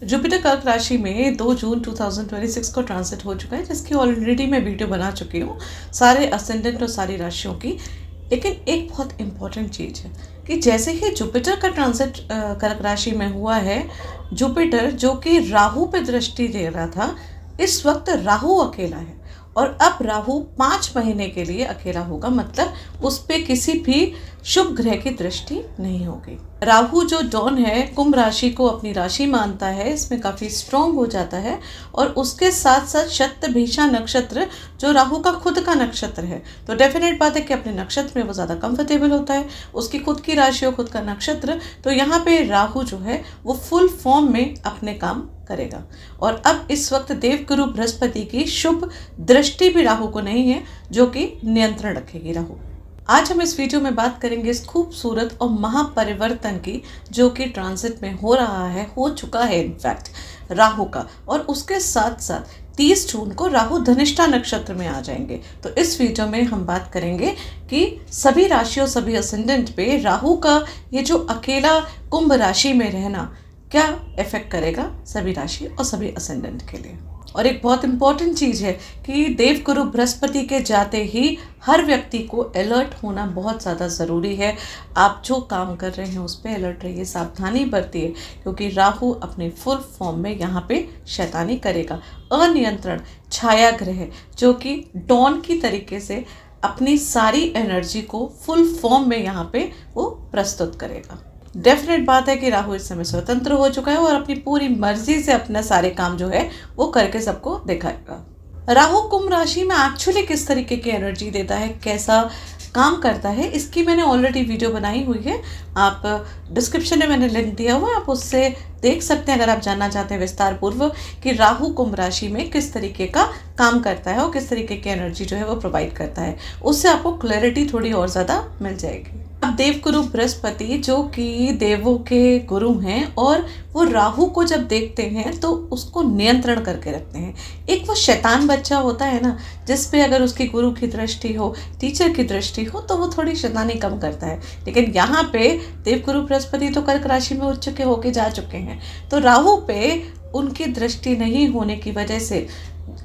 Jupiter कर्क राशि में 2 जून 2026 को ट्रांसिट हो चुका है, जिसकी ऑलरेडी मैं वीडियो बना चुकी हूँ सारे असेंडेंट और सारी राशियों की। लेकिन एक बहुत इम्पॉर्टेंट चीज़ है कि जैसे ही जुपिटर का ट्रांसिट कर्क राशि में हुआ है, जुपिटर जो कि राहु पे दृष्टि दे रहा था, इस वक्त राहु अकेला है और अब राहु 5 महीने के लिए अकेला होगा। मतलब उस पे किसी भी शुभ ग्रह की दृष्टि नहीं होगी। राहु जो डॉन है, कुंभ राशि को अपनी राशि मानता है, इसमें काफ़ी स्ट्रॉन्ग हो जाता है और उसके साथ साथ शतभिषा नक्षत्र जो राहु का खुद का नक्षत्र है, तो डेफिनेट बात है कि अपने नक्षत्र में वो ज़्यादा कंफर्टेबल होता है। उसकी खुद की राशि और खुद का नक्षत्र, तो यहाँ पे राहु जो है वो फुल फॉर्म में अपने काम करेगा। और अब इस वक्त देवगुरु बृहस्पति की शुभ दृष्टि भी राहु को नहीं है, जो कि नियंत्रण रखेगी राहु। आज हम इस वीडियो में बात करेंगे इस खूबसूरत और महापरिवर्तन की, जो कि ट्रांजिट में हो रहा है, हो चुका है इनफैक्ट राहु का। और उसके साथ साथ 30 जून को राहु धनिष्ठा नक्षत्र में आ जाएंगे। तो इस वीडियो में हम बात करेंगे कि सभी राशियों, सभी असेंडेंट पे राहु का ये जो अकेला कुंभ राशि में रहना क्या इफेक्ट करेगा सभी राशि और सभी असेंडेंट के लिए। और एक बहुत इंपॉर्टेंट चीज़ है कि देवगुरु बृहस्पति के जाते ही हर व्यक्ति को अलर्ट होना बहुत ज़्यादा ज़रूरी है। आप जो काम कर रहे हैं उस पर अलर्ट रहिए, सावधानी बरतिए, क्योंकि राहु अपने फुल फॉर्म में यहाँ पे शैतानी करेगा। अनियंत्रण छाया ग्रह जो कि डॉन की तरीके से अपनी सारी एनर्जी को फुल फॉर्म में यहाँ पे वो प्रस्तुत करेगा। डेफिनेट बात है कि राहु इस समय स्वतंत्र हो चुका है और अपनी पूरी मर्जी से अपना सारे काम जो है वो करके सबको दिखाएगा। राहु कुंभ राशि में एक्चुअली किस तरीके की एनर्जी देता है, कैसा काम करता है, इसकी मैंने ऑलरेडी वीडियो बनाई हुई है। आप डिस्क्रिप्शन में मैंने लिंक दिया हुआ है, आप उससे देख सकते हैं अगर आप जानना चाहते हैं विस्तार पूर्वक कि राहु कुंभ राशि में किस तरीके का काम करता है और किस तरीके की एनर्जी जो है वो प्रोवाइड करता है। उससे आपको क्लैरिटी थोड़ी और ज़्यादा मिल जाएगी। अब देवगुरु बृहस्पति जो कि देवों के गुरु हैं और वो राहु को जब देखते हैं तो उसको नियंत्रण करके रखते हैं। एक वो शैतान बच्चा होता है ना, जिस पे अगर उसकी गुरु की दृष्टि हो, टीचर की दृष्टि हो, तो वो थोड़ी शैतानी कम करता है। लेकिन यहाँ पे देवगुरु बृहस्पति तो कर्क राशि में उच्च के होके जा चुके हैं, तो राहु पे उनकी दृष्टि नहीं होने की वजह से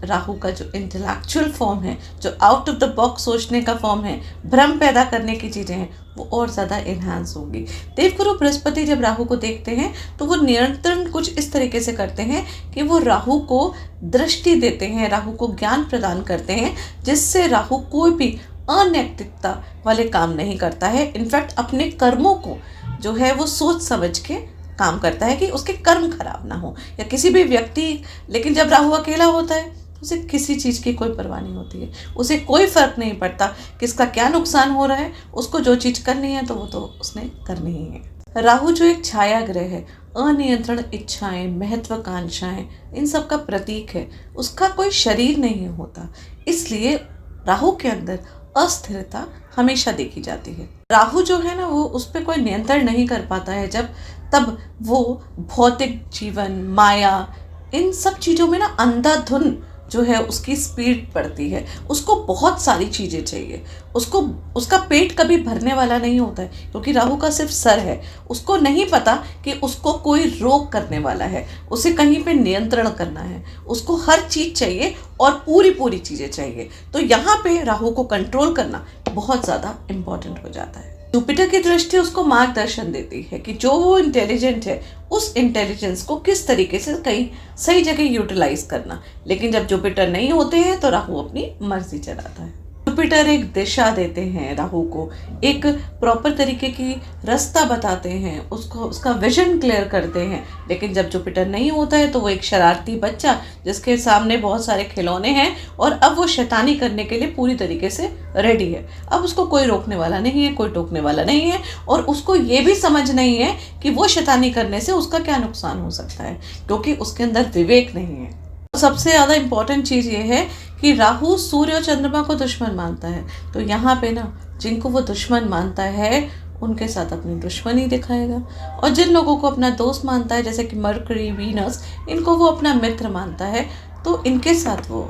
राहु का जो इंटेलेक्चुअल फॉर्म है, जो आउट ऑफ द बॉक्स सोचने का फॉर्म है, भ्रम पैदा करने की चीज़ें हैं, वो और ज़्यादा इन्हांस होगी। देवगुरु बृहस्पति जब राहु को देखते हैं तो वो नियंत्रण कुछ इस तरीके से करते हैं कि वो राहु को दृष्टि देते हैं, राहु को ज्ञान प्रदान करते हैं, जिससे राहु कोई भी अनैतिकता वाले काम नहीं करता है। इनफैक्ट अपने कर्मों को जो है वो सोच समझ के काम करता है कि उसके कर्म खराब ना हो या किसी भी व्यक्ति। लेकिन जब राहु अकेला होता है तो उसे किसी चीज़ की कोई परवाह नहीं होती है, उसे कोई फर्क नहीं पड़ता किसका क्या नुकसान हो रहा है, उसको जो चीज़ करनी है तो वो तो उसने करनी ही है। राहु जो एक छाया ग्रह है, अनियंत्रण इच्छाएं, महत्वाकांक्षाएं, इन सब का प्रतीक है। उसका कोई शरीर नहीं होता, इसलिए राहु के अंदर अस्थिरता हमेशा देखी जाती है। राहु जो है ना, वो उस पर कोई नियंत्रण नहीं कर पाता है तब वो भौतिक जीवन, माया, इन सब चीज़ों में ना अंधाधुन जो है उसकी स्पीड बढ़ती है। उसको बहुत सारी चीज़ें चाहिए, उसका पेट कभी भरने वाला नहीं होता है, क्योंकि राहु का सिर्फ सर है। उसको नहीं पता कि उसको कोई रोक करने वाला है, उसे कहीं पे नियंत्रण करना है, उसको हर चीज़ चाहिए और पूरी चीज़ें चाहिए। तो यहाँ पे राहु को कंट्रोल करना बहुत ज़्यादा इम्पॉर्टेंट हो जाता है। जुपिटर की दृष्टि उसको मार्गदर्शन देती है कि जो वो इंटेलिजेंट है, उस इंटेलिजेंस को किस तरीके से कहीं सही जगह यूटिलाइज करना। लेकिन जब जुपिटर नहीं होते हैं तो राहु अपनी मर्जी चलाता है। जुपिटर एक दिशा देते हैं राहु को, एक प्रॉपर तरीके की रास्ता बताते हैं, उसका विजन क्लियर करते हैं। लेकिन जब जुपिटर नहीं होता है तो वो एक शरारती बच्चा जिसके सामने बहुत सारे खिलौने हैं और अब वो शैतानी करने के लिए पूरी तरीके से रेडी है। अब उसको कोई रोकने वाला नहीं है, कोई टोकने वाला नहीं है, और उसको ये भी समझ नहीं है कि वो शैतानी करने से उसका क्या नुकसान हो सकता है, क्योंकि उसके अंदर विवेक नहीं है। सबसे ज़्यादा इम्पॉर्टेंट चीज़ ये है कि राहु सूर्य और चंद्रमा को दुश्मन मानता है। तो यहाँ पे ना जिनको वो दुश्मन मानता है उनके साथ अपनी दुश्मनी दिखाएगा, और जिन लोगों को अपना दोस्त मानता है जैसे कि मरकरी, वीनस, इनको वो अपना मित्र मानता है, तो इनके साथ वो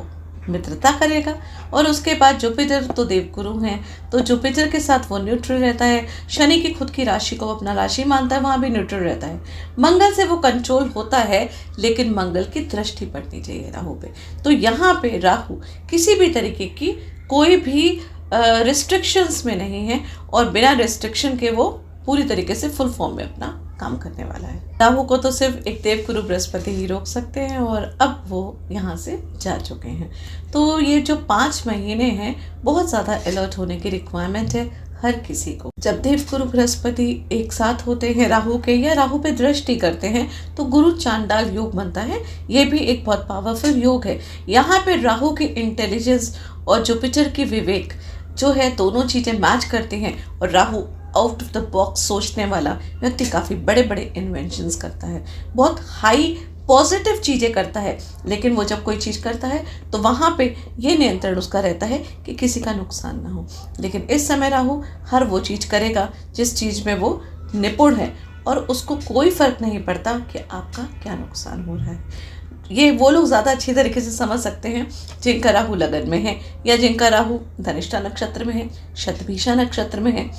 मित्रता करेगा। और उसके बाद जुपिटर तो देवगुरु हैं, तो जुपिटर के साथ वो न्यूट्रल रहता है। शनि की खुद की राशि को अपना राशि मानता है, वहाँ भी न्यूट्रल रहता है। मंगल से वो कंट्रोल होता है, लेकिन मंगल की दृष्टि पड़नी चाहिए राहु पे। तो यहाँ पे राहु किसी भी तरीके की कोई भी रिस्ट्रिक्शंस में नहीं है, और बिना रिस्ट्रिक्शन के वो पूरी तरीके से फुल फॉर्म में अपना काम करने वाला है। राहु को तो सिर्फ एक देवगुरु बृहस्पति ही रोक सकते हैं, और अब वो यहाँ से जा चुके हैं। तो ये जो 5 महीने हैं, बहुत ज़्यादा अलर्ट होने की रिक्वायरमेंट है हर किसी को। जब देवगुरु बृहस्पति एक साथ होते हैं राहु के, या राहु पे दृष्टि करते हैं, तो गुरु चांडाल योग बनता है। ये भी एक बहुत पावरफुल योग है। यहाँ पे राहु की इंटेलिजेंस और जुपिटर की विवेक जो है, दोनों चीज़ें मैच करती हैं, और Rahu out of the box सोचने वाला व्यक्ति काफ़ी बड़े बड़े इन्वेंशंस करता है, बहुत हाई पॉजिटिव चीज़ें करता है। लेकिन वो जब कोई चीज़ करता है तो वहाँ पे ये नियंत्रण उसका रहता है कि किसी का नुकसान ना हो। लेकिन इस समय राहु हर वो चीज़ करेगा जिस चीज़ में वो निपुण है, और उसको कोई फर्क नहीं पड़ता कि आपका क्या नुकसान हो रहा है। ये वो लोग ज़्यादा अच्छी तरीके से समझ सकते हैं जिनका राहु लगन में है, या जिनका राहु धनिष्ठा नक्षत्र में है, शतभिषा नक्षत्र में है,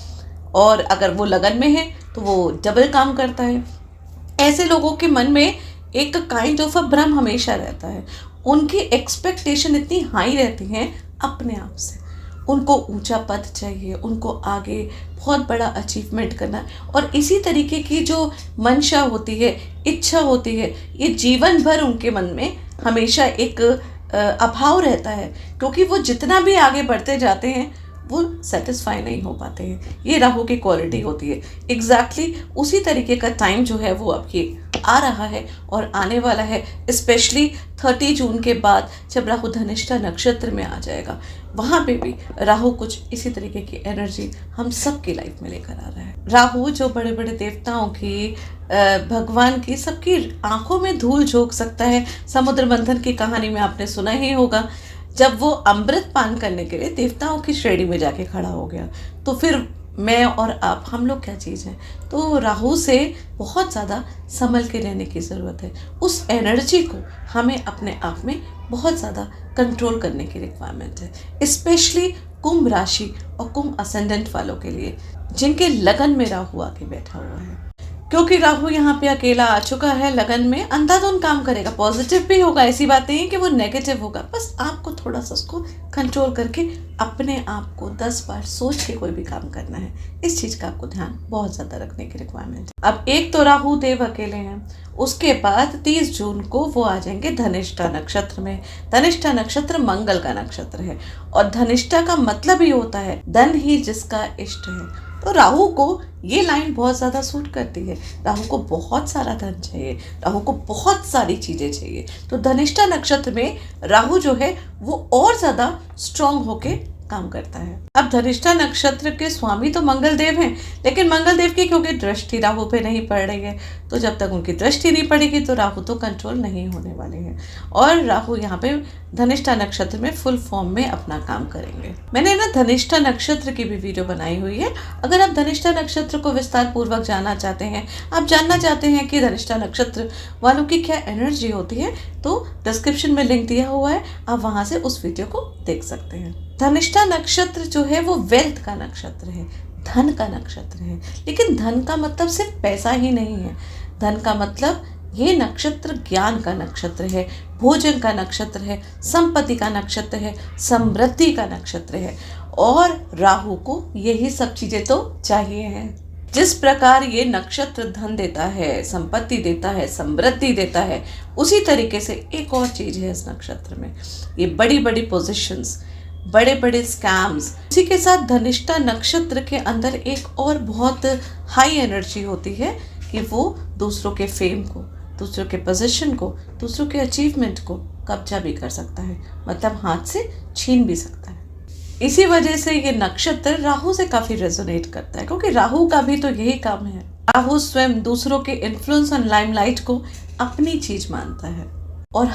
और अगर वो लगन में है तो वो डबल काम करता है। ऐसे लोगों के मन में एक काइंड ऑफ अ भ्रम हमेशा रहता है। उनकी एक्सपेक्टेशन इतनी हाई रहती हैं अपने आप से, उनको ऊंचा पद चाहिए, उनको आगे बहुत बड़ा अचीवमेंट करना है, और इसी तरीके की जो मंशा होती है, इच्छा होती है, ये जीवन भर उनके मन में हमेशा एक अभाव रहता है, क्योंकि वो जितना भी आगे बढ़ते जाते हैं वो सेटिस्फाई नहीं हो पाते हैं। ये राहु की क्वालिटी होती है। एग्जैक्टली उसी तरीके का टाइम जो है वो अब ये आ रहा है और आने वाला है, स्पेशली 30 जून के बाद जब राहु धनिष्ठा नक्षत्र में आ जाएगा। वहाँ पे भी राहु कुछ इसी तरीके की एनर्जी हम सबकी लाइफ में लेकर आ रहा है। राहु जो बड़े बड़े देवताओं की, भगवान की, सबकी आंखों में धूल झोंक सकता है। समुद्र मंथन की कहानी में आपने सुना ही होगा, जब वो अमृत पान करने के लिए देवताओं की श्रेणी में जाके खड़ा हो गया, तो फिर मैं और आप, हम लोग क्या चीज़ हैं। तो राहु से बहुत ज़्यादा संभल के रहने की ज़रूरत है। उस एनर्जी को हमें अपने आप में बहुत ज़्यादा कंट्रोल करने की रिक्वायरमेंट है, स्पेशली कुंभ राशि और कुंभ असेंडेंट वालों के लिए, जिनके लगन में राहु आके बैठा हुआ है। क्योंकि राहु यहाँ पे अकेला आ चुका है लगन में, अंधाधुंध काम करेगा। पॉजिटिव भी होगा, ऐसी बात नहीं है कि वो नेगेटिव होगा, बस आपको थोड़ा सा उसको कंट्रोल करके अपने आप को 10 बार सोच के कोई भी काम करना है। इस चीज़ का आपको ध्यान बहुत ज़्यादा रखने की रिक्वायरमेंट है। अब एक तो राहु देव अकेले हैं, उसके बाद 30 जून को वो आ जाएंगे धनिष्ठा नक्षत्र में। धनिष्ठा नक्षत्र मंगल का नक्षत्र है, और धनिष्ठा का मतलब ही होता है धन ही जिसका इष्ट है। तो राहु को ये लाइन बहुत ज़्यादा सूट करती है। राहु को बहुत सारा धन चाहिए, राहु को बहुत सारी चीज़ें चाहिए। तो धनिष्ठा नक्षत्र में राहु जो है वो और ज़्यादा स्ट्रांग होके काम करता है। अब धनिष्ठा नक्षत्र के स्वामी तो मंगल देव हैं, लेकिन मंगल देव की क्योंकि दृष्टि राहु पे नहीं पड़ रही है, तो जब तक उनकी दृष्टि नहीं पड़ेगी तो राहु तो कंट्रोल नहीं होने वाले हैं, और राहु यहाँ पे धनिष्ठा नक्षत्र में फुल फॉर्म में अपना काम करेंगे। मैंने ना धनिष्ठा नक्षत्र की भी वीडियो बनाई हुई है। अगर आप धनिष्ठा नक्षत्र को विस्तार पूर्वक जानना चाहते हैं, आप जानना चाहते हैं कि धनिष्ठा नक्षत्र वालों की क्या एनर्जी होती है, तो डिस्क्रिप्शन में लिंक दिया हुआ है, आप वहां से उस वीडियो को देख सकते हैं। धनिष्ठा नक्षत्र जो है वो वेल्थ का नक्षत्र है, धन का नक्षत्र है। लेकिन धन का मतलब सिर्फ पैसा ही नहीं है। धन का मतलब ये नक्षत्र ज्ञान का नक्षत्र है, भोजन का नक्षत्र है, संपत्ति का नक्षत्र है, समृद्धि का नक्षत्र है, और राहु को यही सब चीजें तो चाहिए हैं। जिस प्रकार ये नक्षत्र धन देता है, संपत्ति देता है, समृद्धि देता है, उसी तरीके से एक और चीज है इस नक्षत्र में, ये बड़ी बड़ी पोजीशंस, बड़े बड़े स्कैम्स। इसी के साथ धनिष्ठा नक्षत्र के अंदर एक और बहुत हाई एनर्जी होती है कि वो दूसरों के फेम को, दूसरों के पोजीशन को, दूसरों के अचीवमेंट को कब्जा भी कर सकता है, मतलब हाथ से छीन भी सकता है। इसी वजह से ये नक्षत्र राहु से काफी रेजोनेट करता है, क्योंकि राहु का भी तो यही काम है। राहु स्वयं दूसरों के इन्फ्लुएंस और लाइमलाइट को अपनी चीज मानता है, और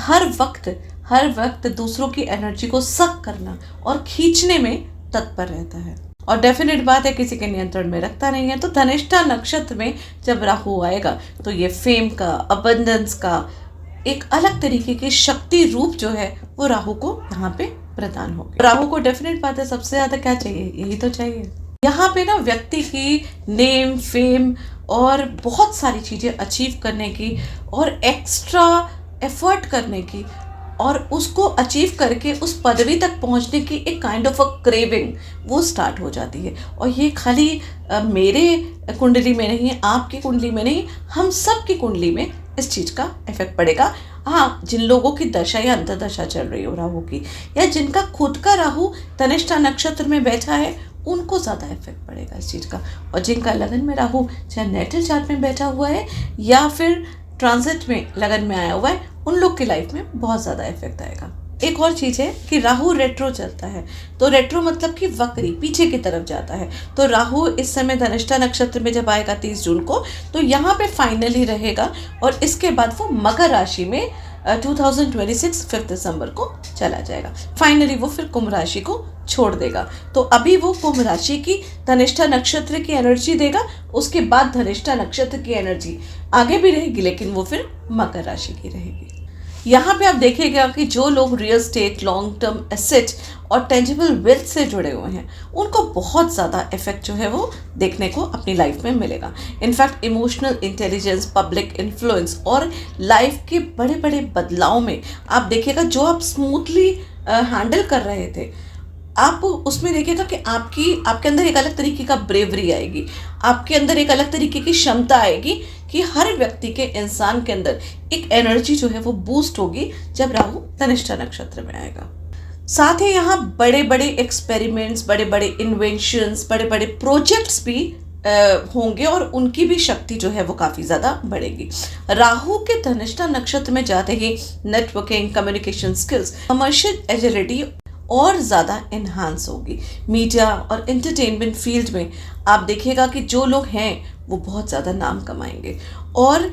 हर वक्त दूसरों की एनर्जी को सक करना और खींचने में तत्पर रहता है, और डेफिनेट बात है किसी के नियंत्रण में रखता नहीं है। तो धनिष्ठा नक्षत्र में जब राहु आएगा तो ये फेम का, अबंडेंस का, एक अलग तरीके की शक्ति रूप जो है वो राहु को यहाँ पे प्रदान होगी। राहु को डेफिनेट बात है, सबसे ज्यादा क्या चाहिए, यही तो चाहिए। यहाँ पे ना व्यक्ति की नेम, फेम और बहुत सारी चीजें अचीव करने की और एक्स्ट्रा एफर्ट करने की और उसको अचीव करके उस पदवी तक पहुंचने की एक काइंड ऑफ अ क्रेविंग वो स्टार्ट हो जाती है। और ये खाली मेरे कुंडली में नहीं, आपकी कुंडली में नहीं, हम सब की कुंडली में इस चीज़ का इफेक्ट पड़ेगा। हाँ, जिन लोगों की दशा या अंतर्दशा चल रही हो राहु की, या जिनका खुद का राहु धनिष्ठा नक्षत्र में बैठा है, उनको ज़्यादा इफेक्ट पड़ेगा इस चीज़ का। और जिनका लगन में राहु चाहे नेटल चार्ट में बैठा हुआ है या फिर ट्रांजिट में लगन में आया हुआ है, उन लोग की लाइफ में बहुत ज़्यादा इफेक्ट आएगा। एक और चीज़ है कि राहु रेट्रो चलता है, तो रेट्रो मतलब कि वक्री, पीछे की तरफ जाता है। तो राहु इस समय धनिष्ठा नक्षत्र में जब आएगा 30 जून को, तो यहाँ पे फाइनली रहेगा और इसके बाद वो मकर राशि में 2026 5 दिसंबर को चला जाएगा। फाइनली वो फिर कुंभ राशि को छोड़ देगा। तो अभी वो कुंभ राशि की धनिष्ठा नक्षत्र की एनर्जी देगा, उसके बाद धनिष्ठा नक्षत्र की एनर्जी आगे भी रहेगी, लेकिन वो फिर मकर राशि की रहेगी। यहाँ पे आप देखिएगा कि जो लोग real estate, long term asset और टेंजिबल वेल्थ से जुड़े हुए हैं, उनको बहुत ज़्यादा इफेक्ट जो है वो देखने को अपनी लाइफ में मिलेगा। In fact emotional intelligence, public influence और लाइफ के बड़े बड़े बदलाव में आप देखिएगा, जो आप स्मूथली हैंडल कर रहे थे, आप उसमें देखिएगा कि आपके अंदर एक अलग तरीके का ब्रेवरी आएगी, आपके अंदर एक अलग तरीके की क्षमता आएगी कि हर व्यक्ति के, इंसान के अंदर एक एनर्जी जो है वो बूस्ट होगी जब राहु धनिष्ठा नक्षत्र में आएगा। साथ ही यहाँ बड़े बड़े एक्सपेरिमेंट्स, बड़े बड़े इन्वेंशंस, बड़े बड़े प्रोजेक्ट्स भी होंगे और उनकी भी शक्ति जो है वो काफ़ी ज़्यादा बढ़ेगी। राहु के धनिष्ठा नक्षत्र में जाते ही networking, communication skills, commercial agility और ज़्यादा इन्हांस होगी। मीडिया और एंटरटेनमेंट फील्ड में आप देखिएगा कि जो लोग हैं वो बहुत ज़्यादा नाम कमाएंगे और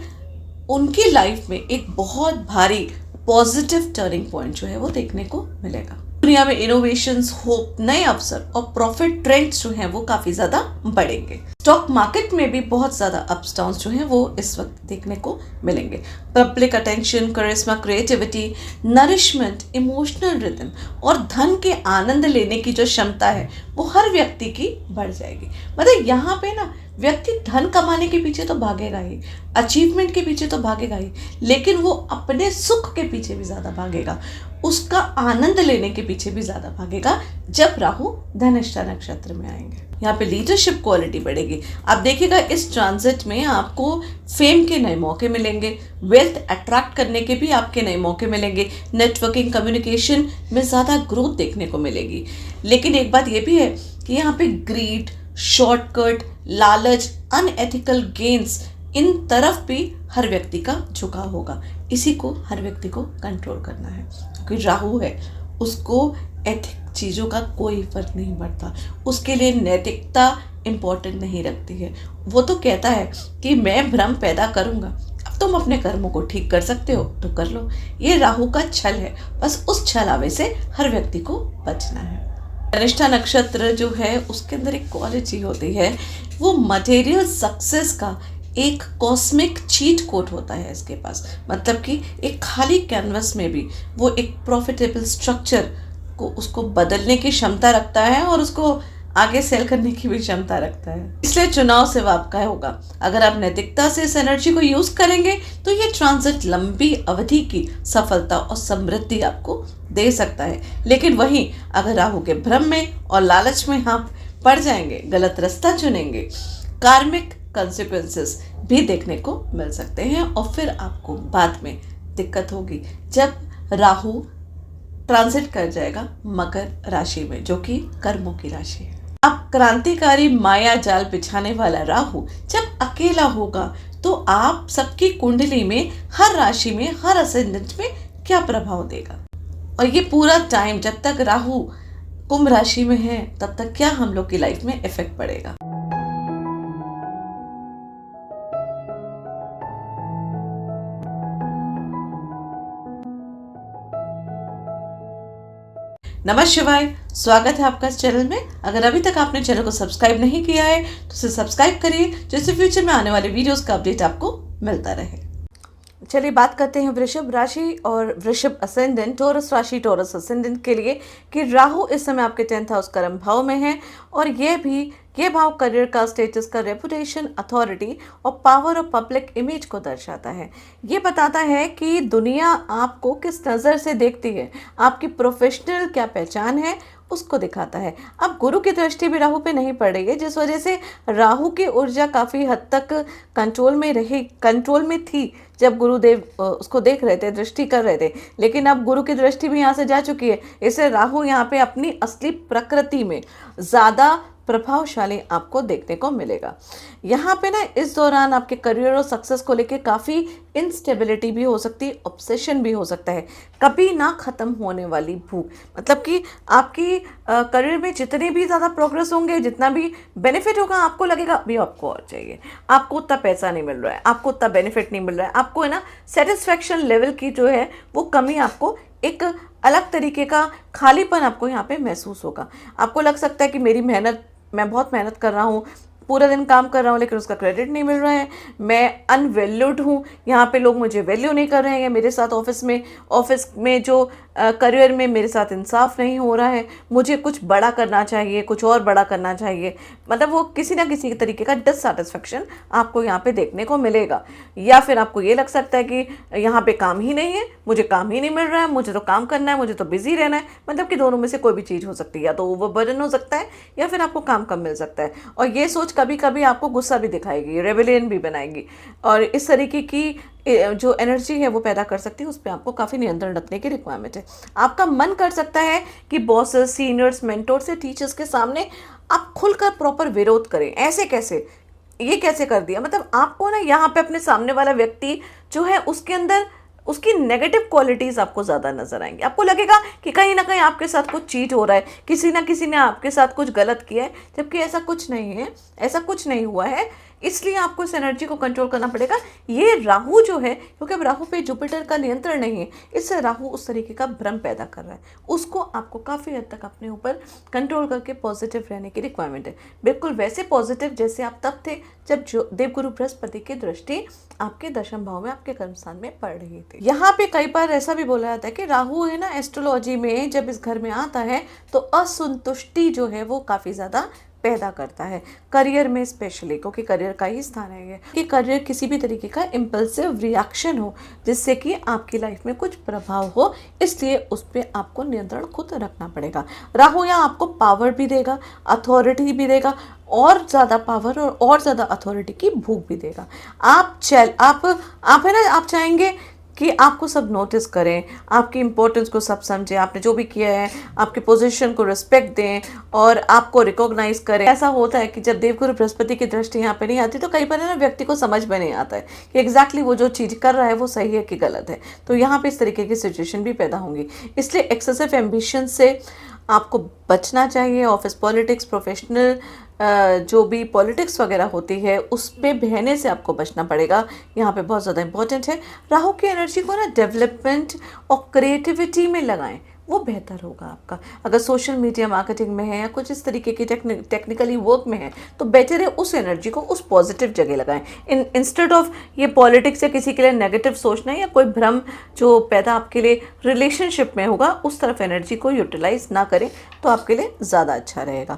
उनकी लाइफ में एक बहुत भारी पॉजिटिव टर्निंग पॉइंट जो है वो देखने को मिलेगा। दुनिया में इनोवेशंस, होप, नए अवसर और प्रॉफिट ट्रेंड्स जो हैं वो काफ़ी ज़्यादा बढ़ेंगे। स्टॉक मार्केट में भी बहुत ज़्यादा अप्स डाउन्स जो हैं वो इस वक्त देखने को मिलेंगे। पब्लिक अटेंशन, करिश्मा, क्रिएटिविटी, नरिशमेंट, इमोशनल रिदम और धन के आनंद लेने की जो क्षमता है वो हर व्यक्ति की बढ़ जाएगी। मतलब यहाँ पे ना व्यक्ति धन कमाने के पीछे तो भागेगा ही, अचीवमेंट के पीछे तो भागेगा ही, लेकिन वो अपने सुख के पीछे भी ज़्यादा भागेगा, उसका आनंद लेने के पीछे भी ज़्यादा भागेगा जब राहु धनिष्ठा नक्षत्र में आएंगे। यहाँ पे लीडरशिप क्वालिटी बढ़ेगी। आप देखिएगा इस ट्रांजिट में आपको फेम के नए मौके मिलेंगे, वेल्थ अट्रैक्ट करने के भी आपके नए मौके मिलेंगे, नेटवर्किंग, कम्युनिकेशन में ज़्यादा ग्रोथ देखने को मिलेगी। लेकिन एक बात ये भी है कि यहाँ पे ग्रीड, शॉर्टकट, लालच, अनएथिकल गेन्स, इन तरफ भी हर व्यक्ति का झुकाव होगा। इसी को हर व्यक्ति को कंट्रोल करना है, क्योंकि राहु है, उसको एथिक चीज़ों का कोई फर्क नहीं पड़ता, उसके लिए नैतिकता इम्पोर्टेंट नहीं रखती है। वो तो कहता है कि मैं भ्रम पैदा करूँगा, अब तुम अपने कर्मों को ठीक कर सकते हो तो कर लो। ये राहु का छल है, बस उस छलावे से हर व्यक्ति को बचना है। धनिष्ठा नक्षत्र जो है उसके अंदर एक क्वालिटी होती है, वो मटेरियल सक्सेस का एक कॉस्मिक चीट कोड होता है इसके पास। मतलब कि एक खाली कैनवस में भी वो एक प्रॉफिटेबल स्ट्रक्चर को, उसको बदलने की क्षमता रखता है और उसको आगे सेल करने की भी क्षमता रखता है। इसलिए चुनाव सिर्फ आपका होगा। अगर आप नैतिकता से इस एनर्जी को यूज करेंगे तो ये ट्रांजिट लंबी अवधि की सफलता और समृद्धि आपको दे सकता है। लेकिन वहीं अगर राहु के भ्रम में और लालच में आप पड़ जाएंगे, गलत रास्ता चुनेंगे, कार्मिक कंसिक्वेंसेस भी देखने को मिल सकते हैं और फिर आपको बाद में दिक्कत होगी जब राहु ट्रांजिट कर जाएगा मकर राशि में, जो कि कर्मों की राशि है। अब क्रांतिकारी माया जाल बिछाने वाला राहु जब अकेला होगा तो आप सबकी कुंडली में, हर राशि में, हर असेंडेंट में क्या प्रभाव देगा, और ये पूरा टाइम जब तक राहु कुंभ राशि में है तब तक क्या हम लोग की लाइफ में इफेक्ट पड़ेगा। नमः शिवाय, स्वागत है आपका इस चैनल में। अगर अभी तक आपने चैनल को सब्सक्राइब नहीं किया है तो इसे सब्सक्राइब करिए, जिससे फ्यूचर में आने वाले वीडियोस का अपडेट आपको मिलता रहे। चलिए बात करते हैं वृषभ राशि और वृषभ असेंडेंट, टॉरस राशि, टॉरस असेंडेंट के लिए कि राहु इस समय आपके 10th हाउस कर्म भाव में है और ये भाव करियर का, स्टेटस का, रेपुटेशन, अथॉरिटी और पावर और पब्लिक इमेज को दर्शाता है। ये बताता है कि दुनिया आपको किस नज़र से देखती है, आपकी प्रोफेशनल क्या पहचान है उसको दिखाता है। अब गुरु की दृष्टि भी राहु पे नहीं पड़ रही है, जिस वजह से राहु की ऊर्जा काफ़ी हद तक कंट्रोल में थी जब गुरुदेव उसको देख रहे थे, दृष्टि कर रहे थे। लेकिन अब गुरु की दृष्टि भी यहाँ से जा चुकी है, इससे राहु यहाँ पे अपनी असली प्रकृति में ज़्यादा प्रभावशाली आपको देखने को मिलेगा। यहाँ पे ना इस दौरान आपके करियर और सक्सेस को लेके काफ़ी इंस्टेबिलिटी भी हो सकती है, ऑब्सेशन भी हो सकता है, कभी ना ख़त्म होने वाली भूख। मतलब कि आपकी करियर में जितने भी ज़्यादा प्रोग्रेस होंगे, जितना भी बेनिफिट होगा, आपको लगेगा अभी आपको और चाहिए, आपको उतना पैसा नहीं मिल रहा है, आपको उतना बेनिफिट नहीं मिल रहा है, आपको है ना सेटिस्फैक्शन लेवल की जो है वो कमी, आपको एक अलग तरीके का खालीपन आपको यहाँ पे महसूस होगा। आपको लग सकता है कि मैं बहुत मेहनत कर रहा हूँ, पूरा दिन काम कर रहा हूँ, लेकिन उसका क्रेडिट नहीं मिल रहा है, मैं अनवैल्यूड हूँ, यहाँ पे लोग मुझे वैल्यू नहीं कर रहे हैं, मेरे साथ ऑफिस में जो करियर में मेरे साथ इंसाफ नहीं हो रहा है, मुझे कुछ बड़ा करना चाहिए, कुछ और बड़ा करना चाहिए। मतलब वो किसी ना किसी तरीके का डिससैटिस्फैक्शन आपको यहाँ पे देखने को मिलेगा। या फिर आपको ये लग सकता है कि यहाँ पे काम ही नहीं है, मुझे काम ही नहीं मिल रहा है, मुझे तो काम करना है, मुझे तो बिजी रहना है। मतलब कि दोनों में से कोई भी चीज़ हो सकती है, या तो ओवरबर्डन हो सकता है या फिर आपको काम कम मिल सकता है। और ये सोच कभी कभी आपको गुस्सा भी दिखाएगी, रेबेलियन भी बनाएगी, और इस तरीके की जो एनर्जी है वो पैदा कर सकती है। उस पर आपको काफ़ी नियंत्रण रखने की रिक्वायरमेंट है। आपका मन कर सकता है कि बॉसेस, सीनियर्स, मेंटोर से, टीचर्स के सामने आप खुलकर प्रॉपर विरोध करें। ऐसे कैसे, ये कैसे कर दिया? मतलब आपको ना यहाँ पे अपने सामने वाला व्यक्ति जो है उसके अंदर उसकी नेगेटिव क्वालिटीज़ आपको ज़्यादा नजर आएंगी। आपको लगेगा कि कहीं ना कहीं आपके साथ कुछ चीट हो रहा है, किसी ना किसी ने आपके साथ कुछ गलत किया है, जबकि ऐसा कुछ नहीं है, ऐसा कुछ नहीं हुआ है। इसलिए आपको इस एनर्जी को कंट्रोल करना पड़ेगा। ये राहु जो है, क्योंकि अब राहु पे जुपिटर का नियंत्रण नहीं है, इससे राहु उस तरीके का भ्रम पैदा कर रहा है, उसको आपको काफ़ी हद तक अपने ऊपर कंट्रोल करके पॉजिटिव रहने की रिक्वायरमेंट है। बिल्कुल वैसे पॉजिटिव जैसे आप तब थे जब जो देवगुरु बृहस्पति की दृष्टि आपके दशम भाव में, आपके कर्म स्थान में पड़ रही थी। यहाँ पे कई बार ऐसा भी बोला जाता है कि राहु है ना एस्ट्रोलॉजी में जब इस घर में आता है तो असंतुष्टि जो है वो काफ़ी ज़्यादा पैदा करता है, करियर में स्पेशली, क्योंकि करियर का ही स्थान है ये, कि करियर किसी भी तरीके का इम्पल्सिव रिएक्शन हो जिससे कि आपकी लाइफ में कुछ प्रभाव हो, इसलिए उस पर आपको नियंत्रण खुद रखना पड़ेगा। राहु यहाँ आपको पावर भी देगा, अथॉरिटी भी देगा, और ज़्यादा पावर और ज़्यादा अथॉरिटी की भूख भी देगा। आप है ना, आप चाहेंगे कि आपको सब नोटिस करें, आपकी इंपॉर्टेंस को सब समझें, आपने जो भी किया है आपकी पोजीशन को रिस्पेक्ट दें और आपको रिकॉग्नाइज करें। ऐसा होता है कि जब देवगुरु बृहस्पति की दृष्टि यहाँ पे नहीं आती तो कई बार ना व्यक्ति को समझ में नहीं आता है कि एग्जैक्टली वो जो चीज़ कर रहा है वो सही है कि गलत है। तो यहाँ पे इस तरीके की सिचुएशन भी पैदा होंगी। इसलिए एक्सेसिव एम्बिशन से आपको बचना चाहिए। ऑफिस पॉलिटिक्स, प्रोफेशनल जो भी पॉलिटिक्स वगैरह होती है उस पे बहने से आपको बचना पड़ेगा। यहाँ पे बहुत ज़्यादा इंपॉर्टेंट है। राहु की एनर्जी को ना डेवलपमेंट और क्रिएटिविटी में लगाएं, वो बेहतर होगा आपका। अगर सोशल मीडिया मार्केटिंग में है या कुछ इस तरीके की टेक्निकली वर्क में है तो बेटर है उस एनर्जी को उस पॉजिटिव जगह लगाएं, इंस्टेड ऑफ ये पॉलिटिक्स या किसी के लिए नेगेटिव सोचना या कोई भ्रम जो पैदा आपके लिए रिलेशनशिप में होगा उस तरफ एनर्जी को यूटिलाइज ना करें तो आपके लिए ज़्यादा अच्छा रहेगा।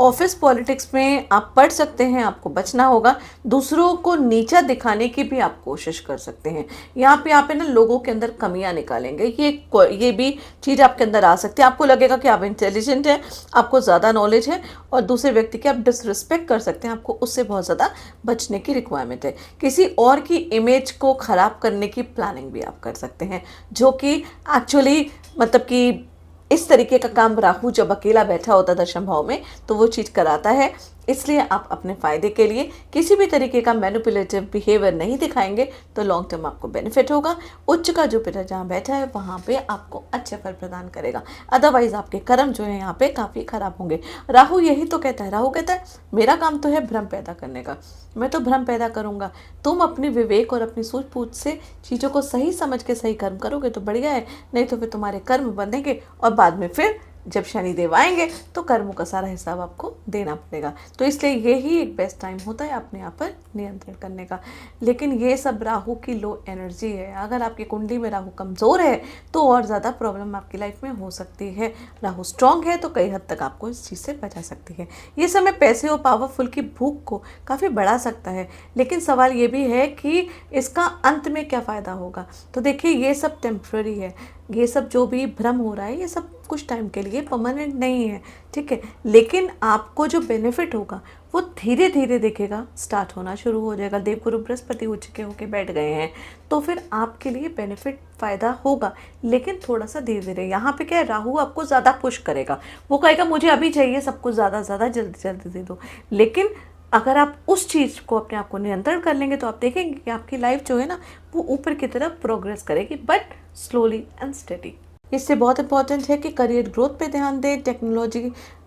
ऑफिस पॉलिटिक्स में आप पढ़ सकते हैं, आपको बचना होगा। दूसरों को नीचा दिखाने की भी आप कोशिश कर सकते हैं। यहाँ पे आप है ना लोगों के अंदर कमियां निकालेंगे, ये भी चीज़ आपके अंदर आ सकती है। आपको लगेगा कि आप इंटेलिजेंट हैं, आपको ज़्यादा नॉलेज है और दूसरे व्यक्ति की आप डिसरिस्पेक्ट कर सकते हैं। आपको उससे बहुत ज़्यादा बचने की रिक्वायरमेंट है। किसी और की इमेज को ख़राब करने की प्लानिंग भी आप कर सकते हैं, जो कि एक्चुअली मतलब कि इस तरीके का काम राहु जब अकेला बैठा होता है दशम भाव में तो वो चीज़ कराता है। इसलिए आप अपने फ़ायदे के लिए किसी भी तरीके का मैनिपुलेटिव बिहेवियर नहीं दिखाएंगे तो लॉन्ग टर्म आपको बेनिफिट होगा। उच्च का जुपिटर जहाँ बैठा है वहाँ पे आपको अच्छे फल प्रदान करेगा, अदरवाइज आपके कर्म जो है यहाँ पे काफ़ी खराब होंगे। राहु यही तो कहता है, राहु कहता है मेरा काम तो है भ्रम पैदा करने का, मैं तो भ्रम पैदा करूँगा। तुम अपने विवेक और अपनी सूझबूझ से चीज़ों को सही समझ के सही कर्म करोगे तो बढ़िया है, नहीं तो फिर तुम्हारे कर्म बंधेंगे और बाद में फिर जब शनिदेव आएंगे तो कर्मों का सारा हिसाब आपको देना पड़ेगा। तो इसलिए यही एक बेस्ट टाइम होता है अपने आप पर नियंत्रण करने का। लेकिन ये सब राहु की लो एनर्जी है। अगर आपकी कुंडली में राहु कमज़ोर है तो और ज़्यादा प्रॉब्लम आपकी लाइफ में हो सकती है। राहु स्ट्रांग है तो कई हद तक आपको इस चीज़ से बचा सकती है। ये समय पैसे और पावरफुल की भूख को काफ़ी बढ़ा सकता है, लेकिन सवाल ये भी है कि इसका अंत में क्या फ़ायदा होगा। तो देखिए, ये सब टेम्प्रेरी है। ये सब जो भी भ्रम हो रहा है ये सब कुछ टाइम के लिए, परमानेंट नहीं है, ठीक है। लेकिन आपको जो बेनिफिट होगा वो धीरे धीरे दिखेगा, स्टार्ट होना शुरू हो जाएगा। देवगुरु बृहस्पति उच्च के होके बैठ गए हैं तो फिर आपके लिए बेनिफिट फ़ायदा होगा, लेकिन थोड़ा सा धीरे धीरे। यहाँ पे क्या है, राहु आपको ज़्यादा पुश करेगा। वो कहेगा मुझे अभी चाहिए सब कुछ, ज़्यादा ज़्यादा जल्दी जल्दी दे दो। लेकिन अगर आप उस चीज़ को अपने आप को नियंत्रण कर लेंगे तो आप देखेंगे कि आपकी लाइफ जो है ना वो ऊपर की तरफ प्रोग्रेस करेगी, बट स्लोली एंड स्टेडी। इससे बहुत इंपॉर्टेंट है कि करियर ग्रोथ पे ध्यान दें।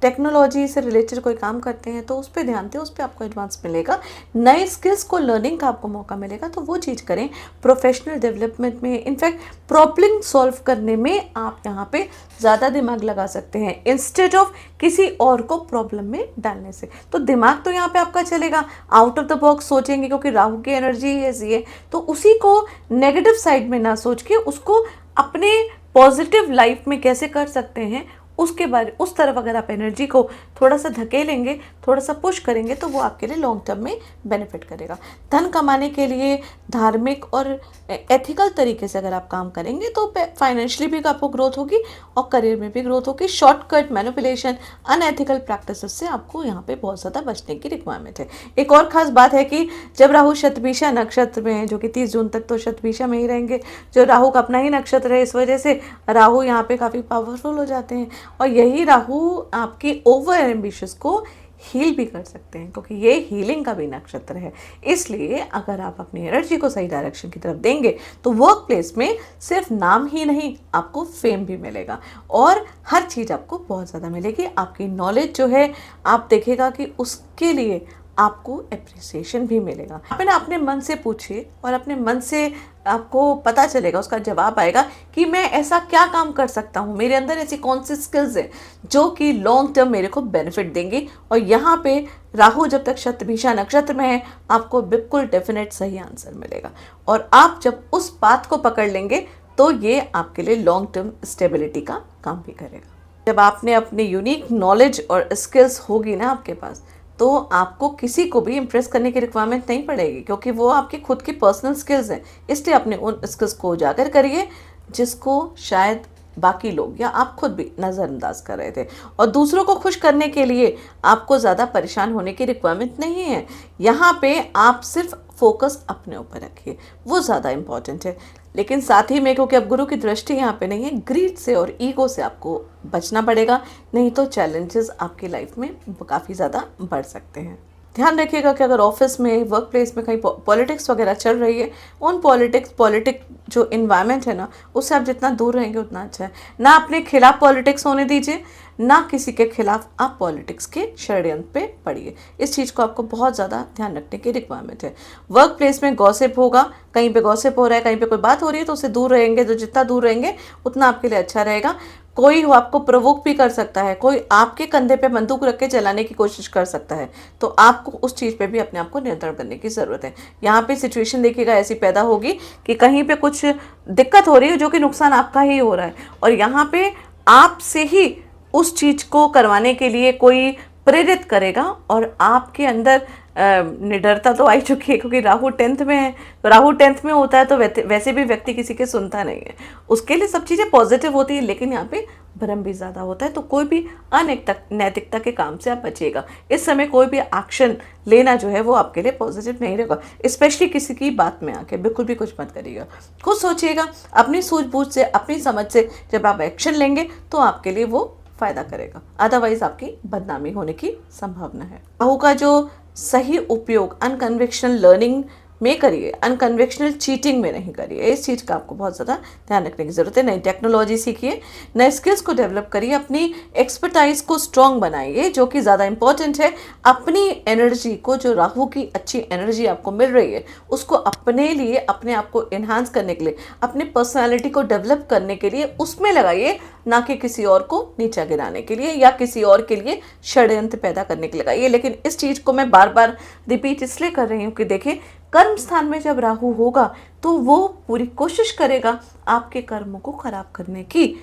टेक्नोलॉजी से रिलेटेड कोई काम करते हैं तो उस पर ध्यान दें, उस पर आपको एडवांस मिलेगा। नए स्किल्स को लर्निंग का आपको मौका मिलेगा तो वो चीज़ करें। प्रोफेशनल डेवलपमेंट में, इनफैक्ट प्रॉब्लम सॉल्व करने में आप यहाँ पे ज़्यादा दिमाग लगा सकते हैं इंस्टेड ऑफ किसी और को प्रॉब्लम में डालने से। तो दिमाग तो यहाँ पे आपका चलेगा, आउट ऑफ द बॉक्स सोचेंगे, क्योंकि राहु की एनर्जी ऐसी है। तो उसी को नेगेटिव साइड में ना सोच के उसको अपने पॉजिटिव लाइफ में कैसे कर सकते हैं उसके बारे, उस तरफ अगर आप एनर्जी को थोड़ा सा धकेलेंगे, थोड़ा सा पुश करेंगे तो वो आपके लिए लॉन्ग टर्म में बेनिफिट करेगा। धन कमाने के लिए धार्मिक और एथिकल तरीके से अगर आप काम करेंगे तो फाइनेंशियली भी आपको ग्रोथ होगी और करियर में भी ग्रोथ होगी। शॉर्टकट, मैनिपुलेशन, अनएथिकल प्रैक्टिसेस से आपको यहाँ पे बहुत ज़्यादा बचने की रिक्वायरमेंट है। एक और ख़ास बात है कि जब राहु शतभिषा नक्षत्र में है, जो कि 30 जून तक तो शतभिषा में ही रहेंगे, जो राहु का अपना ही नक्षत्र है, इस वजह से राहु यहाँ पे काफ़ी पावरफुल हो जाते हैं। और यही राहु आपकी ओवर एम्बिशियस को हील भी कर सकते हैं, क्योंकि ये हीलिंग का भी नक्षत्र है। इसलिए अगर आप अपनी एनर्जी को सही डायरेक्शन की तरफ देंगे तो वर्क प्लेस में सिर्फ नाम ही नहीं, आपको फेम भी मिलेगा और हर चीज़ आपको बहुत ज़्यादा मिलेगी। आपकी नॉलेज जो है आप देखेगा कि उसके लिए आपको अप्रिसिएशन भी मिलेगा। आप ना अपने मन से पूछिए और अपने मन से आपको पता चलेगा, उसका जवाब आएगा कि मैं ऐसा क्या काम कर सकता हूँ, मेरे अंदर ऐसी कौन सी स्किल्स हैं जो कि लॉन्ग टर्म मेरे को बेनिफिट देंगी। और यहाँ पे राहु जब तक शतभिषा नक्षत्र में है आपको बिल्कुल डेफिनेट सही आंसर मिलेगा। और आप जब उस बात को पकड़ लेंगे तो ये आपके लिए लॉन्ग टर्म स्टेबिलिटी का काम भी करेगा। जब आपने अपनी यूनिक नॉलेज और स्किल्स होगी ना आपके पास, तो आपको किसी को भी इम्प्रेस करने की रिक्वायरमेंट नहीं पड़ेगी, क्योंकि वो आपकी खुद की पर्सनल स्किल्स हैं। इसलिए अपने उन स्किल्स को उजागर करिए जिसको शायद बाकी लोग या आप खुद भी नज़रअंदाज कर रहे थे। और दूसरों को खुश करने के लिए आपको ज़्यादा परेशान होने की रिक्वायरमेंट नहीं है। यहाँ पे आप सिर्फ फोकस अपने ऊपर रखिए, वो ज़्यादा इम्पॉर्टेंट है। लेकिन साथ ही में, क्योंकि अब गुरु की दृष्टि यहाँ पे नहीं है, ग्रीड से और ईगो से आपको बचना पड़ेगा, नहीं तो चैलेंजेस आपकी लाइफ में काफ़ी ज़्यादा बढ़ सकते हैं। ध्यान रखिएगा कि अगर ऑफिस में, वर्क प्लेस में कहीं पॉलिटिक्स वगैरह चल रही है, उन पॉलिटिक जो इन्वायरमेंट है ना, उससे आप जितना दूर रहेंगे उतना अच्छा है। ना अपने खिलाफ पॉलिटिक्स होने दीजिए, ना किसी के खिलाफ आप पॉलिटिक्स के षड्यंत्र पे पड़िए। इस चीज़ को आपको बहुत ज़्यादा ध्यान रखने की रिक्वायरमेंट है। वर्क प्लेस में गॉसिप होगा, कहीं पे गॉसिप हो रहा है, कहीं पे कोई बात हो रही है तो उससे दूर रहेंगे। तो जितना दूर रहेंगे उतना आपके लिए अच्छा रहेगा। कोई आपको प्रोवोक भी कर सकता है, कोई आपके कंधे पे बंदूक रख के चलाने की कोशिश कर सकता है, तो आपको उस चीज़ पे भी अपने आप को नियंत्रण करने की ज़रूरत है। यहाँ पे सिचुएशन देखिएगा ऐसी पैदा होगी कि कहीं पे कुछ दिक्कत हो रही है जो कि नुकसान आपका ही हो रहा है, और यहाँ पे आपसे ही उस चीज़ को करवाने के लिए कोई प्रेरित करेगा। और आपके अंदर निडरता तो आई चुकी है, क्योंकि राहु 10th में है। तो राहु 10th में होता है तो वैसे भी व्यक्ति किसी के सुनता नहीं है, उसके लिए सब चीज़ें पॉजिटिव होती है, लेकिन यहाँ पे भ्रम भी ज़्यादा होता है। तो कोई भी नैतिकता के काम से आप बचिएगा। इस समय कोई भी एक्शन लेना जो है वो आपके लिए पॉजिटिव नहीं रहेगा, स्पेशली किसी की बात में आके बिल्कुल भी कुछ मत करिएगा। खुद सोचिएगा, अपनी सूझबूझ से, अपनी समझ से जब आप एक्शन लेंगे तो आपके लिए वो फ़ायदा करेगा, अदरवाइज आपकी बदनामी होने की संभावना है। राहु का जो सही उपयोग अनकन्वेंशनल लर्निंग में करिए, अनकन्वेंशनल चीटिंग में नहीं करिए। इस चीज़ का आपको बहुत ज़्यादा ध्यान रखने की ज़रूरत है। नई टेक्नोलॉजी सीखिए, नए स्किल्स को डेवलप करिए, अपनी एक्सपर्टाइज को स्ट्रॉन्ग बनाइए, जो कि ज़्यादा इंपॉर्टेंट है। अपनी एनर्जी को, जो राहु की अच्छी एनर्जी आपको मिल रही है, उसको अपने लिए, अपने आप को इन्हांस करने के लिए, अपनी पर्सनैलिटी को डेवलप करने के लिए उसमें लगाइए, ना कि किसी और को नीचा गिराने के लिए या किसी और के लिए षड्यंत्र पैदा करने के लिए लगाइए। लेकिन इस चीज़ को मैं बार बार रिपीट इसलिए कर रही हूँ कि देखिए, कर्म स्थान में जब राहु होगा तो वो पूरी कोशिश करेगा आपके कर्मों को खराब करने की,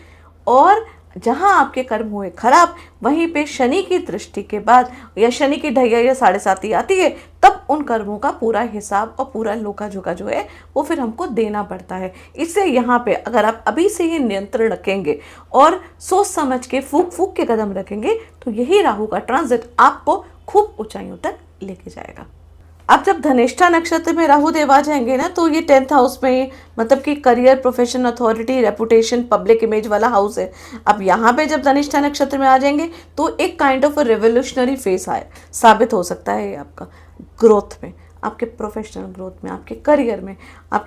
और जहां आपके कर्म हुए खराब, वहीं पे शनि की दृष्टि के बाद या शनि की ढैया या 7.5 आती है, तब उन कर्मों का पूरा हिसाब और पूरा लोका जोका जो है वो फिर हमको देना पड़ता है। इससे यहाँ पे अगर आप अभी से ही नियंत्रण रखेंगे और सोच समझ के फूक फूक के कदम रखेंगे, तो यही राहु का ट्रांजिट आपको खूब ऊंचाइयों तक लेके जाएगा। अब जब धनिष्ठा नक्षत्र में राहु देव आ जाएंगे ना, तो ये 10th हाउस में, मतलब कि career, profession, authority, reputation, public image वाला हाउस है। अब यहाँ पे जब धनिष्ठा नक्षत्र में आ जाएंगे तो एक काइंड ऑफ रेवोल्यूशनरी फेस साबित हो सकता है ये आपका ग्रोथ में, आपके प्रोफेशनल ग्रोथ में, आपके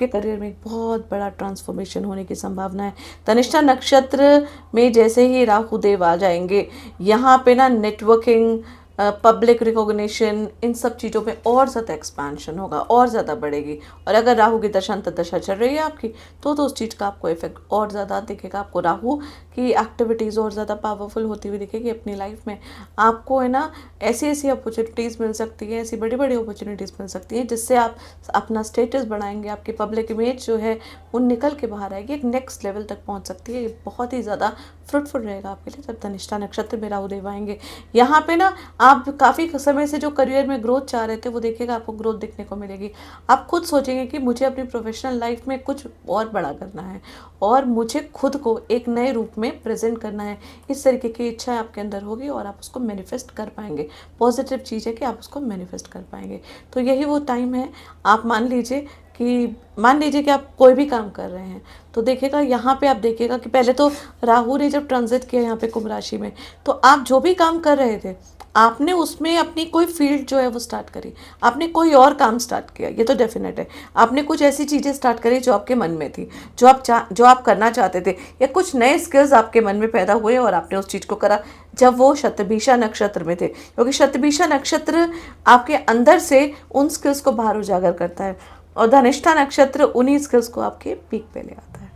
करियर में एक बहुत बड़ा ट्रांसफॉर्मेशन होने की संभावना है। धनिष्ठा नक्षत्र में जैसे ही राहु देव आ जाएंगे, यहाँ पे ना नेटवर्किंग, पब्लिक रिकॉग्निशन, इन सब चीज़ों पे और ज़्यादा एक्सपेंशन होगा, और ज़्यादा बढ़ेगी। और अगर राहु की दशांतर दशा चल रही है आपकी, तो उस चीज़ का आपको इफेक्ट और ज़्यादा दिखेगा। आपको राहु की एक्टिविटीज़ और ज़्यादा पावरफुल होती हुई दिखेगी अपनी लाइफ में। आपको है ना ऐसी ऐसी अपॉर्चुनिटीज़ मिल सकती है, ऐसी बड़ी बड़ी अपॉर्चुनिटीज़ मिल सकती हैं, जिससे आप अपना स्टेटस बढ़ाएंगे, आपकी पब्लिक इमेज जो है वो निकल के बाहर आएगी, एक नेक्स्ट लेवल तक पहुँच सकती है। ये बहुत ही ज़्यादा फ्रूटफुल रहेगा आपके लिए जब धनिष्ठा नक्षत्र में राहु देव आएंगे। यहाँ पे ना आप काफ़ी समय से जो करियर में ग्रोथ चाह रहे थे, वो देखिएगा आपको ग्रोथ दिखने को मिलेगी। आप खुद सोचेंगे कि मुझे अपनी प्रोफेशनल लाइफ में कुछ और बड़ा करना है और मुझे खुद को एक नए रूप में प्रेजेंट करना है। इस तरीके की इच्छा आपके अंदर होगी और आप उसको मैनिफेस्ट कर पाएंगे। पॉजिटिव चीज़ है कि आप उसको मैनिफेस्ट कर पाएंगे। तो यही वो टाइम है। आप मान लीजिए कि आप कोई भी काम कर रहे हैं, तो देखिएगा यहाँ पे, आप देखिएगा कि पहले तो राहु ने जब ट्रांजिट किया यहाँ पे कुंभ राशि में, तो आप जो भी काम कर रहे थे, आपने उसमें अपनी कोई फील्ड जो है वो स्टार्ट करी, आपने कोई और काम स्टार्ट किया, ये तो डेफिनेट है। आपने कुछ ऐसी चीज़ें स्टार्ट करी जो आपके मन में थी, जो आप करना चाहते थे, या कुछ नए स्किल्स आपके मन में पैदा हुए और आपने उस चीज़ को करा जब वो शतभिषा नक्षत्र में थे, क्योंकि शतभिषा नक्षत्र आपके अंदर से उन स्किल्स को बाहर उजागर करता है, और धनिष्ठा नक्षत्र उन्हीं स्किल्स को आपके पीक पे ले आता है।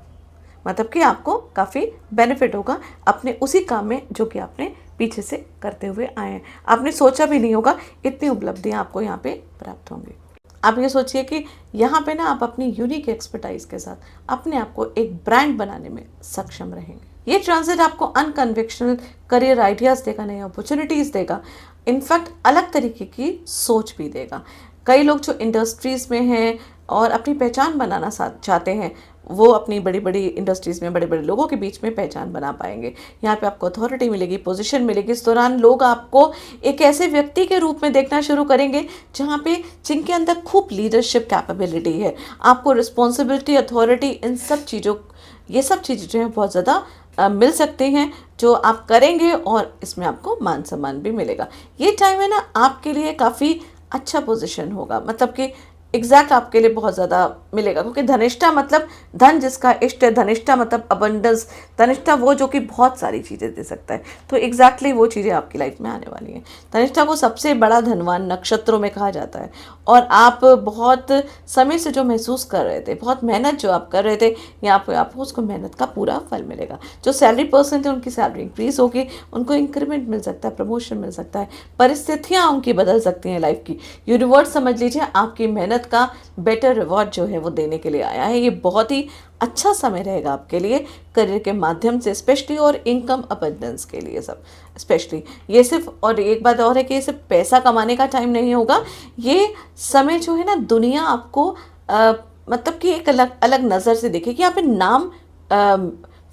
मतलब कि आपको काफ़ी बेनिफिट होगा अपने उसी काम में जो कि आपने पीछे से करते हुए आए हैं। आपने सोचा भी नहीं होगा इतनी उपलब्धियां आपको यहाँ पे प्राप्त होंगी। आप ये सोचिए कि यहाँ पे ना आप अपनी यूनिक एक्सपर्टाइज के साथ अपने आप को एक ब्रांड बनाने में सक्षम रहेंगे। ये ट्रांजिट आपको अनकन्वेंशनल करियर आइडियाज़ देगा, नई अपॉर्चुनिटीज़ देगा, इनफैक्ट अलग तरीके की सोच भी देगा। कई लोग जो इंडस्ट्रीज़ में हैं और अपनी पहचान बनाना चाहते हैं, वो अपनी बड़ी बड़ी इंडस्ट्रीज़ में बड़े बड़े लोगों के बीच में पहचान बना पाएंगे। यहाँ पे आपको अथॉरिटी मिलेगी, पोजीशन मिलेगी। इस दौरान लोग आपको एक ऐसे व्यक्ति के रूप में देखना शुरू करेंगे जहाँ पे जिनके अंदर खूब लीडरशिप कैपेबिलिटी है। आपको रिस्पॉन्सिबिलिटी, अथॉरिटी, ये सब चीज़ें जो हैं बहुत ज़्यादा मिल सकती हैं, जो आप करेंगे और इसमें आपको मान सम्मान भी मिलेगा। ये टाइम है ना आपके लिए काफ़ी अच्छा पोजीशन होगा, मतलब कि एग्जैक्ट आपके लिए बहुत ज़्यादा मिलेगा, क्योंकि धनिष्ठा मतलब धन जिसका इष्ट है, धनिष्ठा मतलब अबंडेंस, धनिष्ठा वो जो कि बहुत सारी चीज़ें दे सकता है। तो एग्जैक्टली वो चीज़ें आपकी लाइफ में आने वाली हैं। धनिष्ठा को सबसे बड़ा धनवान नक्षत्रों में कहा जाता है, और आप बहुत समय से जो महसूस कर रहे थे, बहुत मेहनत जो आप कर रहे थे, यहाँ पर आपको उसको मेहनत का पूरा फल मिलेगा। जो सैलरी पर्सन थे उनकी सैलरी इंक्रीज होगी, उनको इंक्रीमेंट मिल सकता है, प्रमोशन मिल सकता है, परिस्थितियाँ उनकी बदल सकती हैं लाइफ की। यूनिवर्स समझ लीजिए आपकी मेहनत का बेटर रिवॉर्ड जो है वो देने के लिए आया है। ये बहुत ही अच्छा समय रहेगा आपके लिए करियर के माध्यम से, स्पेशली, और इनकम अबंडेंस के लिए सब स्पेशली। ये सिर्फ, और एक बात और है कि ये सिर्फ पैसा कमाने का टाइम नहीं होगा। ये समय जो है ना, दुनिया आपको मतलब कि एक अलग अलग नज़र से देखेगी। यहाँ पे नाम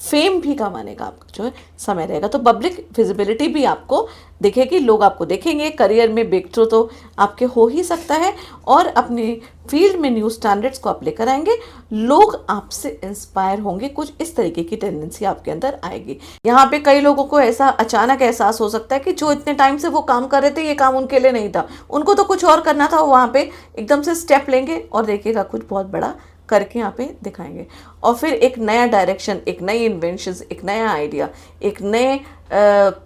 फेम भी कमाने का आपका जो है समय रहेगा। तो पब्लिक विजिबिलिटी भी आपको दिखेगी, लोग आपको देखेंगे, करियर में ब्रेक थ्रू तो आपके हो ही सकता है, और अपने फील्ड में न्यू स्टैंडर्ड्स को आप लेकर आएंगे, लोग आपसे इंस्पायर होंगे, कुछ इस तरीके की टेंडेंसी आपके अंदर आएगी। यहाँ पे कई लोगों को ऐसा अचानक एहसास हो सकता है कि जो इतने टाइम से वो काम कर रहे थे, ये काम उनके लिए नहीं था, उनको तो कुछ और करना था, वो वहाँ पे एकदम से स्टेप लेंगे और देखिएगा कुछ बहुत बड़ा करके यहाँ पे दिखाएंगे। और फिर एक नया डायरेक्शन, एक नई इन्वेंशंस, एक नया आइडिया, एक नए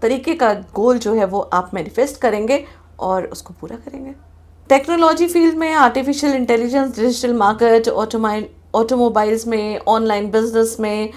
तरीके का गोल जो है वो आप मैनिफेस्ट करेंगे और उसको पूरा करेंगे। टेक्नोलॉजी फील्ड में artificial intelligence, digital market, automobiles में, ऑनलाइन बिजनेस में,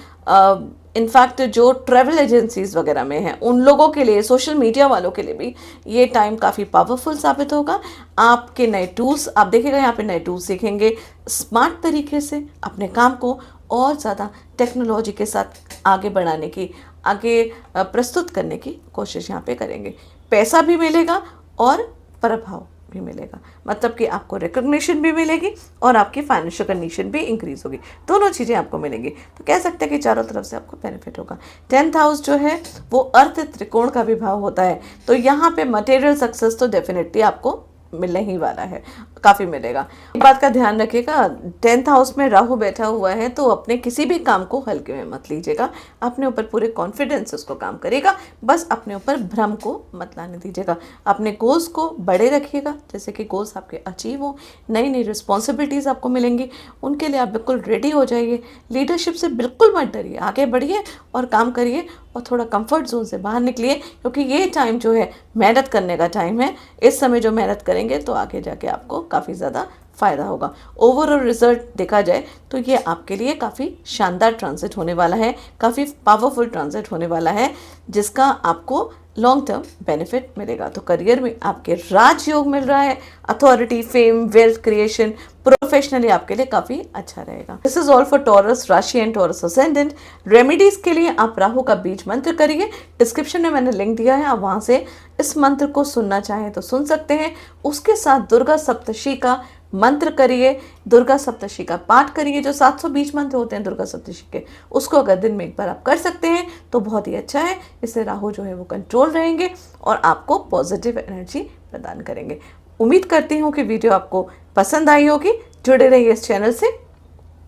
इनफैक्ट जो ट्रैवल एजेंसीज वगैरह में हैं उन लोगों के लिए, सोशल मीडिया वालों के लिए भी ये टाइम काफ़ी पावरफुल साबित होगा। आपके नए टूल्स आप देखिएगा, यहाँ पे नए टूल्स सीखेंगे, स्मार्ट तरीके से अपने काम को और ज़्यादा टेक्नोलॉजी के साथ आगे बढ़ाने की, आगे प्रस्तुत करने की कोशिश यहाँ पे करेंगे। पैसा भी मिलेगा और प्रभाव भी मिलेगा, मतलब कि आपको रिकॉग्निशन भी मिलेगी और आपकी फाइनेंशियल कंडीशन भी इंक्रीज होगी, दोनों चीज़ें आपको मिलेंगी। तो कह सकते हैं कि चारों तरफ से आपको बेनिफिट होगा। 10th हाउस जो है वो अर्थ त्रिकोण का विभाव होता है, तो यहाँ पे मटेरियल सक्सेस तो डेफिनेटली आपको मिलने ही वाला है, काफ़ी मिलेगा। एक बात का ध्यान रखिएगा, 10th हाउस में राहु बैठा हुआ है, तो अपने किसी भी काम को हल्के में मत लीजिएगा, अपने ऊपर पूरे कॉन्फिडेंस से उसको काम करिएगा, बस अपने ऊपर भ्रम को मत लाने दीजिएगा। अपने गोल्स को बड़े रखिएगा, जैसे कि गोल्स आपके अचीव हो, नई नई रिस्पॉन्सिबिलिटीज़ आपको मिलेंगी, उनके लिए आप बिल्कुल रेडी हो जाइए। लीडरशिप से बिल्कुल मत डरिए, आगे बढ़िए और काम करिए और थोड़ा कंफर्ट जोन से बाहर निकलिए, क्योंकि ये टाइम जो है मेहनत करने का टाइम है। इस समय जो मेहनत करेंगे तो आगे जाके आपको काफ़ी ज़्यादा फ़ायदा होगा। ओवरऑल रिजल्ट देखा जाए तो ये आपके लिए काफ़ी शानदार ट्रांजिट होने वाला है, काफ़ी पावरफुल ट्रांजिट होने वाला है, जिसका आपको लॉन्ग टर्म बेनिफिट मिलेगा। तो करियर में आपके राजयोग मिल रहा है, authority, fame, wealth creation, professionally आपके लिए काफ़ी अच्छा रहेगा। This is all for taurus राशि एंड टॉरस असेंडेंट। रेमेडीज के लिए आप राहु का बीज मंत्र करिए, डिस्क्रिप्शन में मैंने लिंक दिया है, आप वहाँ से इस मंत्र को सुनना चाहें तो सुन सकते हैं। उसके साथ दुर्गा सप्तशी का मंत्र करिए, दुर्गा सप्तशी का पाठ करिए, जो 720 मंत्र होते हैं दुर्गा सप्तशी के, उसको अगर दिन में एक बार आप कर सकते हैं तो बहुत ही अच्छा है। इससे राहु जो है वो कंट्रोल रहेंगे और आपको पॉजिटिव एनर्जी प्रदान करेंगे। उम्मीद करती हूँ कि वीडियो आपको पसंद आई होगी। जुड़े रहिए इस चैनल से।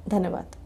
धन्यवाद।